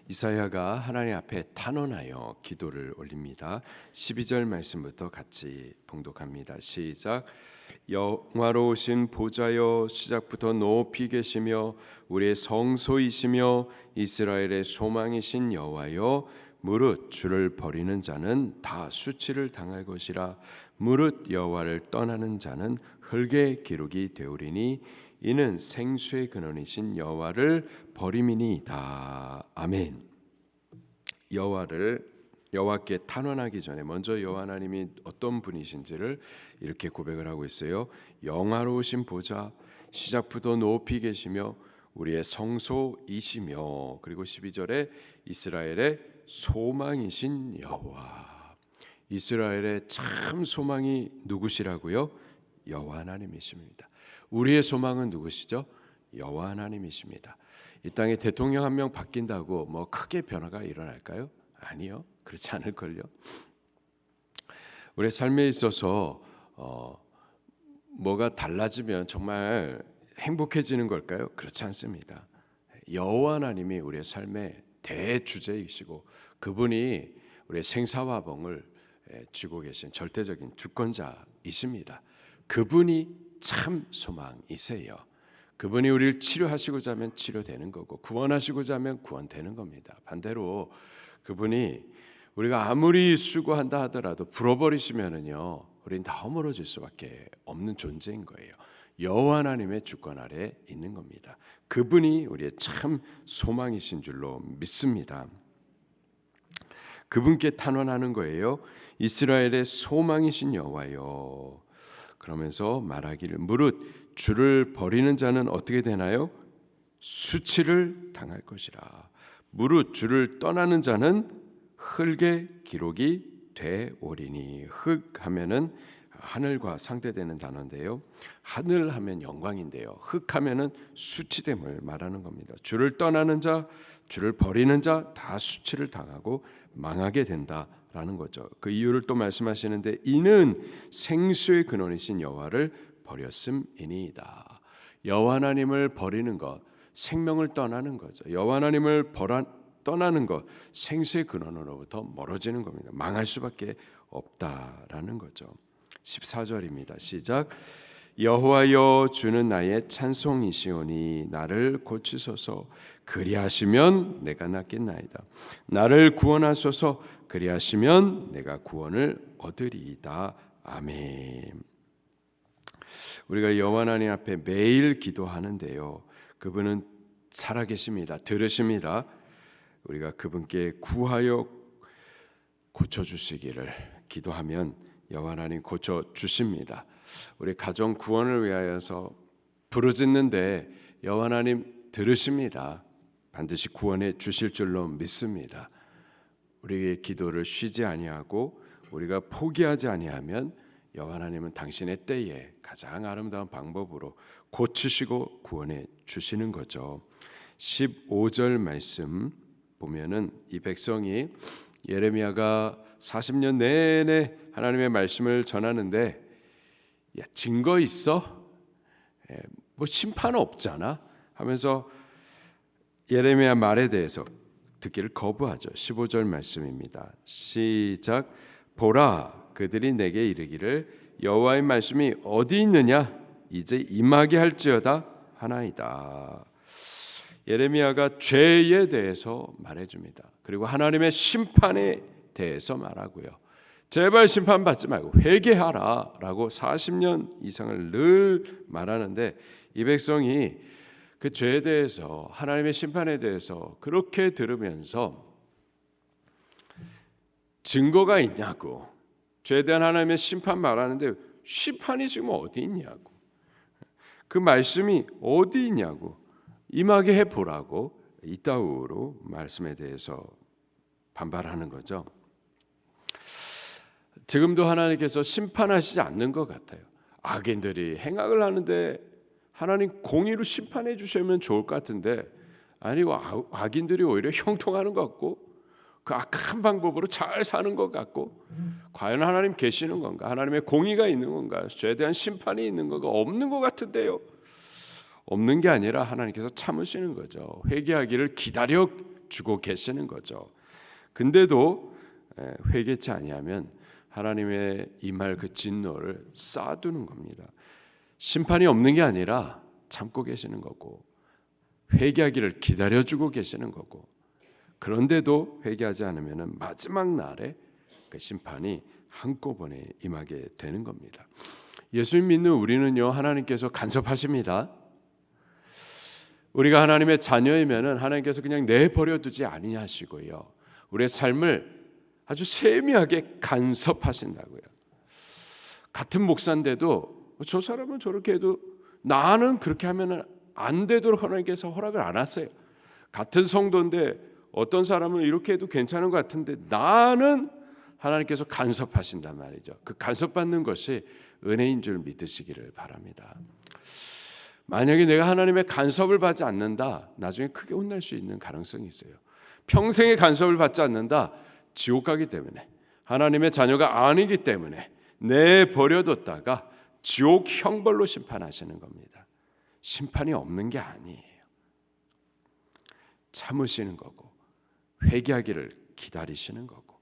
이사야가 하나님 앞에 탄원하여 기도를 올립니다. 12절 말씀부터 같이 봉독합니다. 시작. 영화로우신 보좌여, 시작부터 높이 계시며 우리의 성소이시며 이스라엘의 소망이신 여호와여, 무릇 주를 버리는 자는 다 수치를 당할 것이라. 무릇 여호와를 떠나는 자는 흙의 기록이 되오리니 이는 생수의 근원이신 여호와를 버림이니이다. 아멘. 여호와께 탄원하기 전에 먼저 여호와 하나님이 어떤 분이신지를 이렇게 고백을 하고 있어요. 영화로우신 보좌, 시작부터 높이 계시며 우리의 성소이시며, 그리고 12절에 이스라엘의 소망이신 여호와. 이스라엘의 참 소망이 누구시라고요? 여호와 하나님이십니다. 우리의 소망은 누구시죠? 여호와 하나님이십니다. 이 땅에 대통령 한 명 바뀐다고 뭐 크게 변화가 일어날까요? 아니요, 그렇지 않을걸요. 우리의 삶에 있어서 뭐가 달라지면 정말 행복해지는 걸까요? 그렇지 않습니다. 여호와 하나님이 우리의 삶의 대주제이시고 그분이 우리의 생사화복을 쥐고 계신 절대적인 주권자이십니다. 그분이 참 소망이세요. 그분이 우리를 치료하시고자 하면 치료되는 거고 구원하시고자 하면 구원되는 겁니다. 반대로 그분이 우리가 아무리 수고한다 하더라도 불어버리시면은요, 우린 다 허물어질 수밖에 없는 존재인 거예요. 여호와 하나님의 주권 아래 있는 겁니다. 그분이 우리의 참 소망이신 줄로 믿습니다. 그분께 탄원하는 거예요. 이스라엘의 소망이신 여호와여. 그러면서 말하기를, 무릇 주를 버리는 자는 어떻게 되나요? 수치를 당할 것이라. 무릇 주를 떠나는 자는 흙의 기록이 되오리니. 흙 하면은 하늘과 상대되는 단어인데요, 하늘 하면 영광인데요, 흙 하면은 수치됨을 말하는 겁니다. 주를 떠나는 자, 주를 버리는 자 다 수치를 당하고 망하게 된다라는 거죠. 그 이유를 또 말씀하시는데, 이는 생수의 근원이신 여호와를 버렸음이니이다. 여호와 하나님을 버리는 것, 생명을 떠나는 거죠. 여호와 하나님을 떠나는 것, 생수의 근원으로부터 멀어지는 겁니다. 망할 수밖에 없다라는 거죠. 14절입니다. 시작. 여호와여, 주는 나의 찬송이시오니 나를 고치소서. 그리하시면 내가 낫겠나이다. 나를 구원하소서. 그리하시면 내가 구원을 얻으리이다. 아멘. 우리가 여호와 하나님 앞에 매일 기도하는데요, 그분은 살아계십니다. 들으십니다. 우리가 그분께 구하여 고쳐주시기를 기도하면 여호와 하나님 고쳐주십니다. 우리 가정 구원을 위하여서 부르짖는데 여호와 하나님 들으십니다. 반드시 구원해 주실 줄로 믿습니다. 우리의 기도를 쉬지 아니하고 우리가 포기하지 아니하면 여호와 하나님은 당신의 때에 가장 아름다운 방법으로 고치시고 구원해 주시는 거죠. 15절 말씀 보면은 이 백성이, 예레미야가 40년 내내 하나님의 말씀을 전하는데, 야, 증거 있어? 뭐 심판 없잖아? 하면서 예레미야 말에 대해서 듣기를 거부하죠. 15절 말씀입니다. 시작. 보라, 그들이 내게 이르기를 여호와의 말씀이 어디 있느냐? 이제 임하게 할지어다 하나이다. 예레미야가 죄에 대해서 말해줍니다. 그리고 하나님의 심판에 대해서 말하고요. 제발 심판받지 말고 회개하라 라고 40년 이상을 늘 말하는데, 이 백성이 그 죄에 대해서, 하나님의 심판에 대해서 그렇게 들으면서 증거가 있냐고, 죄에 대한 하나님의 심판 말하는데 심판이 지금 어디 있냐고, 그 말씀이 어디 있냐고, 임하게 해보라고 이따위로 말씀에 대해서 반발하는 거죠. 지금도 하나님께서 심판하시지 않는 것 같아요. 악인들이 행악을 하는데 하나님 공의로 심판해 주시면 좋을 것 같은데, 아니고 악인들이 오히려 형통하는 것 같고 그 악한 방법으로 잘 사는 것 같고, 과연 하나님 계시는 건가? 하나님의 공의가 있는 건가? 죄에 대한 심판이 있는 건가? 없는 것 같은데요. 없는 게 아니라 하나님께서 참으시는 거죠. 회개하기를 기다려 주고 계시는 거죠. 근데도 회개치 아니하면 하나님의 임할 그 진노를 쌓아두는 겁니다. 심판이 없는 게 아니라 참고 계시는 거고 회개하기를 기다려주고 계시는 거고, 그런데도 회개하지 않으면 마지막 날에 그 심판이 한꺼번에 임하게 되는 겁니다. 예수 믿는 우리는요, 하나님께서 간섭하십니다. 우리가 하나님의 자녀이면은 하나님께서 그냥 내버려 두지 아니하시고요, 우리의 삶을 아주 세미하게 간섭하신다고요. 같은 목사인데도 저 사람은 저렇게 해도 나는 그렇게 하면은 안 되도록 하나님께서 허락을 안 하세요. 같은 성도인데 어떤 사람은 이렇게 해도 괜찮은 것 같은데 나는 하나님께서 간섭하신단 말이죠. 그 간섭받는 것이 은혜인 줄 믿으시기를 바랍니다. 만약에 내가 하나님의 간섭을 받지 않는다, 나중에 크게 혼날 수 있는 가능성이 있어요. 평생의 간섭을 받지 않는다, 지옥 가기 때문에, 하나님의 자녀가 아니기 때문에 내버려뒀다가 지옥 형벌로 심판하시는 겁니다. 심판이 없는 게 아니에요. 참으시는 거고 회개하기를 기다리시는 거고,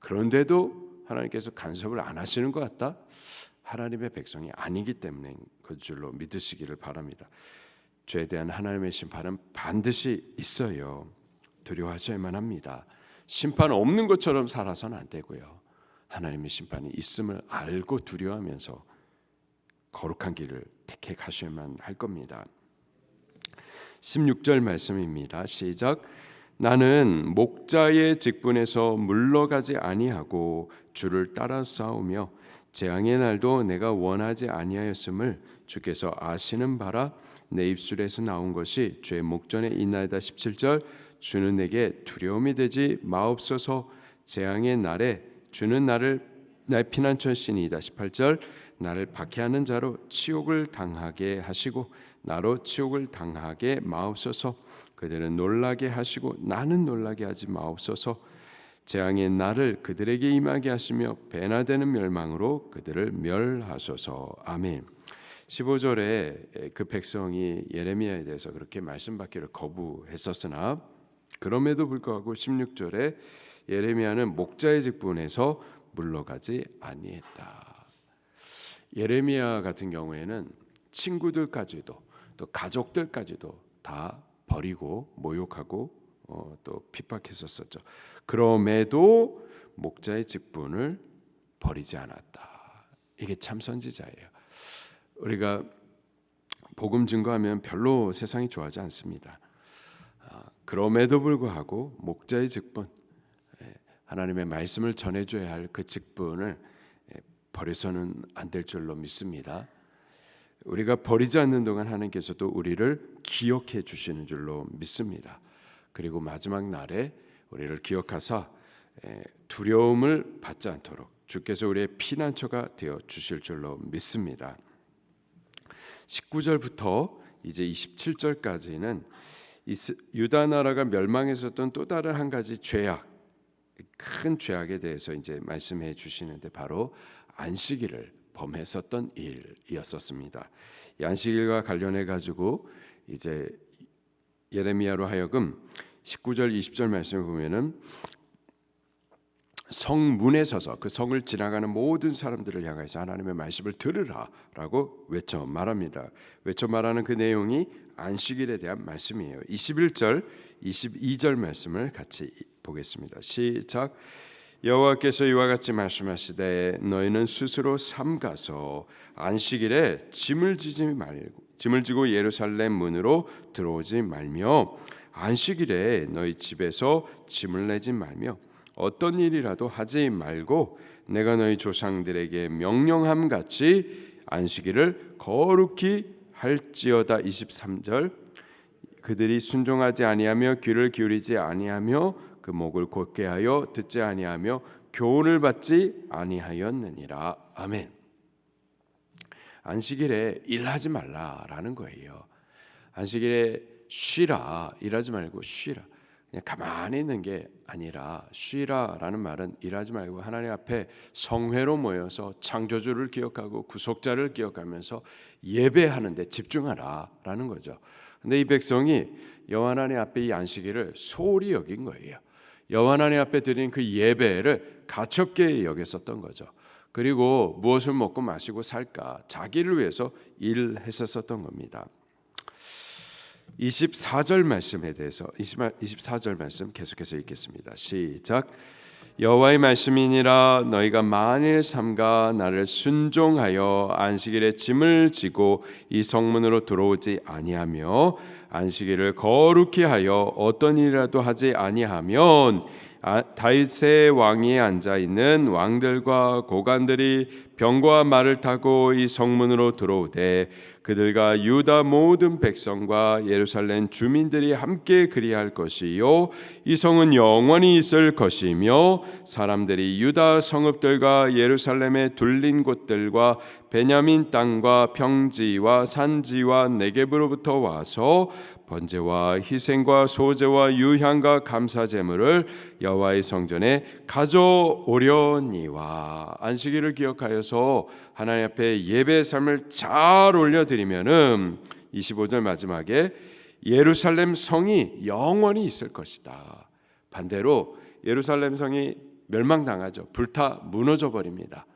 그런데도 하나님께서 간섭을 안 하시는 것 같다? 하나님의 백성이 아니기 때문인 그 줄로 믿으시기를 바랍니다. 죄에 대한 하나님의 심판은 반드시 있어요. 두려워하셔야만 합니다. 심판 없는 것처럼 살아서는 안 되고요, 하나님의 심판이 있음을 알고 두려워하면서 거룩한 길을 택해 가셔야만 할 겁니다. 16절 말씀입니다. 시작. 나는 목자의 직분에서 물러가지 아니하고 주를 따라 싸우며 재앙의 날도 내가 원하지 아니하였음을 주께서 아시는 바라. 내 입술에서 나온 것이 주의 목전에 있나이다. 17절. 주는 내게 두려움이 되지 마옵소서. 재앙의 날에 주는 나의 피난처시니이다. 18절. 나를 박해하는 자로 치욕을 당하게 하시고 나로 치욕을 당하게 마옵소서. 그들은 놀라게 하시고 나는 놀라게 하지 마옵소서. 재앙의 날을 그들에게 임하게 하시며 배나 되는 멸망으로 그들을 멸하소서. 아멘. 15절에 그 백성이 예레미야에 대해서 그렇게 말씀받기를 거부했었으나 그럼에도 불구하고 16절에 예레미야는 목자의 직분에서 물러가지 아니했다. 예레미야 같은 경우에는 친구들까지도 또 가족들까지도 다 버리고 모욕하고 또 핍박했었죠. 그럼에도 목자의 직분을 버리지 않았다. 이게 참 선지자예요. 우리가 복음 증거하면 별로 세상이 좋아하지 않습니다. 그럼에도 불구하고 목자의 직분, 하나님의 말씀을 전해줘야 할 그 직분을 버려서는 안 될 줄로 믿습니다. 우리가 버리지 않는 동안 하나님께서도 우리를 기억해 주시는 줄로 믿습니다. 그리고 마지막 날에 우리를 기억하사 두려움을 받지 않도록 주께서 우리의 피난처가 되어 주실 줄로 믿습니다. 19절부터 이제 27절까지는 유다 나라가 멸망했었던 또 다른 한 가지 죄악, 큰 죄악에 대해서 이제 말씀해 주시는데 바로 안식일을 범했었던 일이었었습니다. 이 안식일과 관련해 가지고 이제 예레미야로 하여금 19절 20절 말씀을 보면은 성문에 서서 그 성을 지나가는 모든 사람들을 향해서 하나님의 말씀을 들으라라고 외쳐 말합니다. 외쳐 말하는 그 내용이 안식일에 대한 말씀이에요. 21절 22절 말씀을 같이 보겠습니다. 시작. 여호와께서 이와 같이 말씀하시되 너희는 스스로 삼가서 안식일에 짐을 지고 예루살렘 문으로 들어오지 말며 안식일에 너희 집에서 짐을 내지 말며 어떤 일이라도 하지 말고 내가 너희 조상들에게 명령함 같이 안식일을 거룩히 할지어다. 23절. 그들이 순종하지 아니하며 귀를 기울이지 아니하며 그 목을 곧게 하여 듣지 아니하며 교훈을 받지 아니하였느니라. 아멘. 안식일에 일하지 말라라는 거예요. 안식일에 쉬라, 일하지 말고 쉬라. 그냥 가만히 있는 게 아니라 쉬라라는 말은 일하지 말고 하나님 앞에 성회로 모여서 창조주를 기억하고 구속자를 기억하면서 예배하는 데 집중하라라는 거죠. 근데 이 백성이 여호와 하나님 앞에 이 안식일을 소홀히 여긴 거예요. 여호와 하나님 앞에 드린 그 예배를 가볍게 여겼었던 거죠. 그리고 무엇을 먹고 마시고 살까 자기를 위해서 일했었던 겁니다. 24절 말씀에 대해서 24절 말씀 계속해서 읽겠습니다. 시작. 여호와의 말씀이니라 너희가 만일 삼가 나를 순종하여 안식일에 짐을 지고 이 성문으로 들어오지 아니하며 안식일을 거룩히 하여 어떤 일이라도 하지 아니하면 다윗의 왕위에 앉아 있는 왕들과 고관들이 병과 말을 타고 이 성문으로 들어오되 그들과 유다 모든 백성과 예루살렘 주민들이 함께 그리할 것이요 이 성은 영원히 있을 것이며 사람들이 유다 성읍들과 예루살렘의 둘린 곳들과 베냐민 땅과 평지와 산지와 네겝으로부터 와서 번제와 희생과 소제와 유향과 감사 제물을 여호와의 성전에 가져오려니와. 안식일을 기억하여서 하나님 앞에 예배의 삶을 잘 올려드리면은 25절 마지막에 예루살렘 성이 영원히 있을 것이다. 반대로 예루살렘 성이 멸망당하죠. 불타 무너져 버립니다.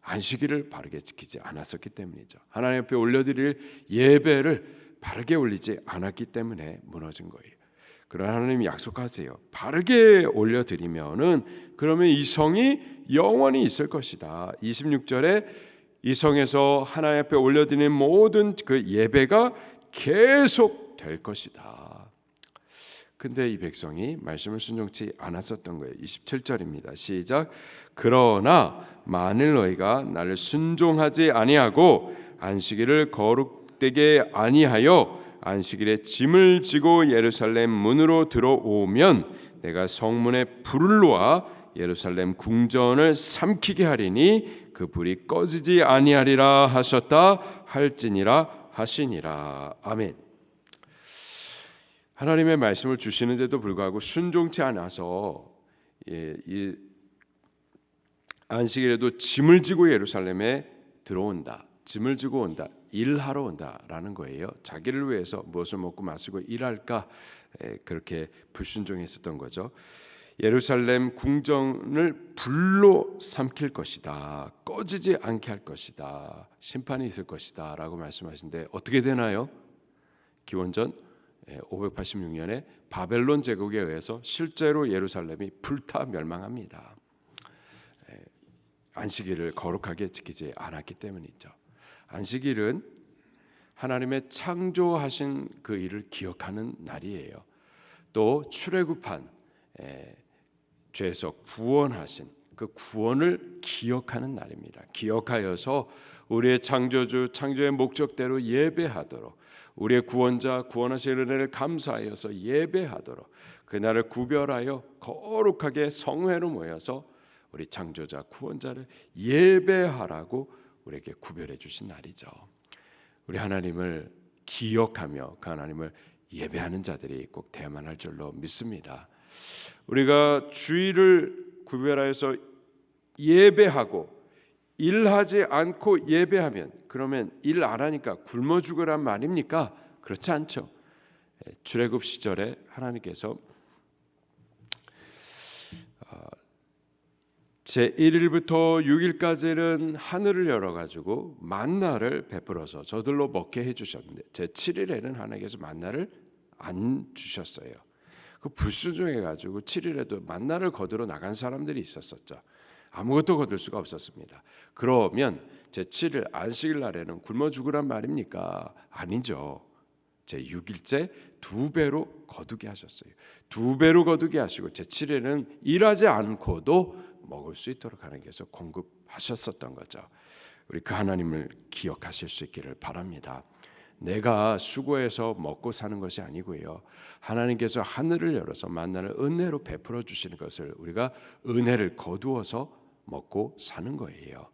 안식일을 바르게 지키지 않았었기 때문이죠. 하나님 앞에 올려드릴 예배를 바르게 올리지 않았기 때문에 무너진 거예요. 그러나 하나님이 약속하세요. 바르게 올려드리면은 그러면 이 성이 영원히 있을 것이다. 26절에 이 성에서 하나님 앞에 올려드리는 모든 그 예배가 계속 될 것이다. 근데 이 백성이 말씀을 순종치 않았었던 거예요. 27절입니다. 시작. 그러나 만일 너희가 나를 순종하지 아니하고 안식일을 거룩되게 아니하여 안식일에 짐을 지고 예루살렘 문으로 들어오면 내가 성문에 불을 놓아 예루살렘 궁전을 삼키게 하리니 그 불이 꺼지지 아니하리라 하셨다 할지니라 하시니라. 아멘. 하나님의 말씀을 주시는데도 불구하고 순종치 않아서 이 안식일에도 짐을 지고 예루살렘에 들어온다. 짐을 지고 온다. 일하러 온다라는 거예요. 자기를 위해서 무엇을 먹고 마시고 일할까 그렇게 불순종했었던 거죠. 예루살렘 궁전을 불로 삼킬 것이다. 꺼지지 않게 할 것이다. 심판이 있을 것이다 라고 말씀하시는데 어떻게 되나요? 기원전 586년에 바벨론 제국에 의해서 실제로 예루살렘이 불타 멸망합니다. 안식일을 거룩하게 지키지 않았기 때문이죠. 안식일은 하나님의 창조하신 그 일을 기억하는 날이에요. 또 출애굽한 죄에서 구원하신 그 구원을 기억하는 날입니다. 기억하여서 우리의 창조주 창조의 목적대로 예배하도록 우리의 구원자 구원하신 은혜를 감사하여서 예배하도록 그날을 구별하여 거룩하게 성회로 모여서 우리 창조자 구원자를 예배하라고 우리에게 구별해 주신 날이죠. 우리 하나님을 기억하며 그 하나님을 예배하는 자들이 꼭 되어야만 할 줄로 믿습니다. 우리가 주일을 구별하여서 예배하고 일하지 않고 예배하면 그러면 일 안 하니까 굶어 죽으란 말입니까? 그렇지 않죠. 출애굽 시절에 하나님께서 제1일부터 6일까지는 하늘을 열어가지고 만나를 베풀어서 저들로 먹게 해주셨는데 제7일에는 하나님께서 만나를 안 주셨어요. 그 불순종해가지고 7일에도 만나를 거두러 나간 사람들이 있었었죠. 아무것도 거둘 수가 없었습니다. 그러면 제7일 안식일 날에는 굶어 죽으란 말입니까? 아니죠. 제6일째 2배로 거두게 하셨어요. 2배로 거두게 하시고 제7일에는 일하지 않고도 먹을 수 있도록 하나님께서 공급하셨었던 거죠. 우리 그 하나님을 기억하실 수 있기를 바랍니다. 내가 수고해서 먹고 사는 것이 아니고요. 하나님께서 하늘을 열어서 만나를 은혜로 베풀어 주시는 것을 우리가 은혜를 거두어서 먹고 사는 거예요.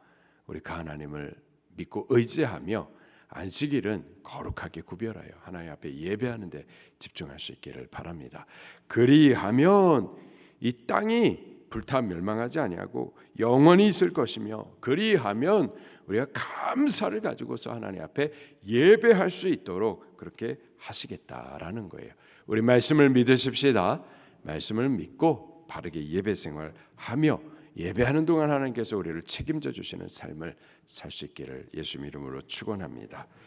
우리 그 하나님을 믿고 의지하며 안식일은 거룩하게 구별하여 하나님 앞에 예배하는 데 집중할 수 있기를 바랍니다. 그리하면 이 땅이 불타 멸망하지 아니하고 영원히 있을 것이며 그리하면 우리가 감사를 가지고서 하나님 앞에 예배할 수 있도록 그렇게 하시겠다라는 거예요. 우리 말씀을 믿으십시다. 말씀을 믿고 바르게 예배 생활하며 예배하는 동안 하나님께서 우리를 책임져 주시는 삶을 살 수 있기를 예수님 이름으로 축원합니다.